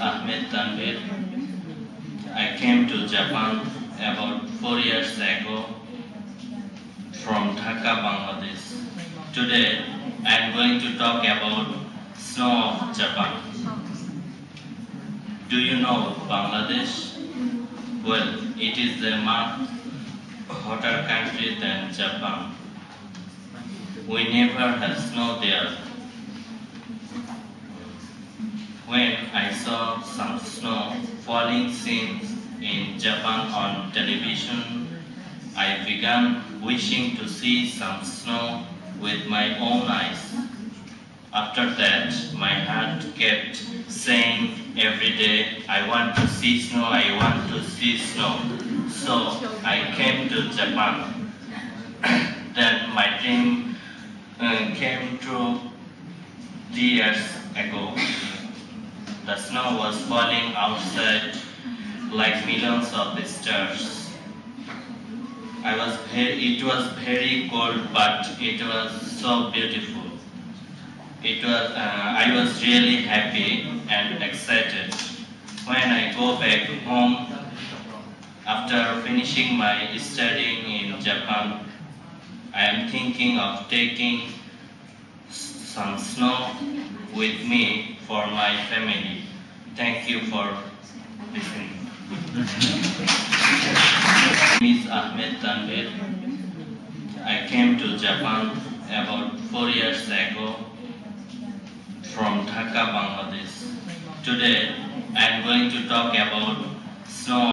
Ahmed Tanvir. I came to Japan about 4 years ago from Dhaka, Bangladesh. Today I am going to talk about snow of Japan. Do you know Bangladesh? Well, it is a much hotter country than Japan. We never have snow there. When I saw some snow falling scenes in Japan on television, I began wishing to see some snow with my own eyes. After that, my heart kept saying every day, I want to see snow, I want to see snow. So I came to Japan. Then my dream came true 3 years ago. The snow was falling outside like millions of stars. It was very cold, but it was so beautiful. I was really happy and excited. When I go back home after finishing my studying in Japan, I am thinking of taking some snow with me for my family. Thank you for listening. My name is Ahmed Tanvir. I came to Japan about 4 years ago from Dhaka, Bangladesh. Today I am going to talk about snow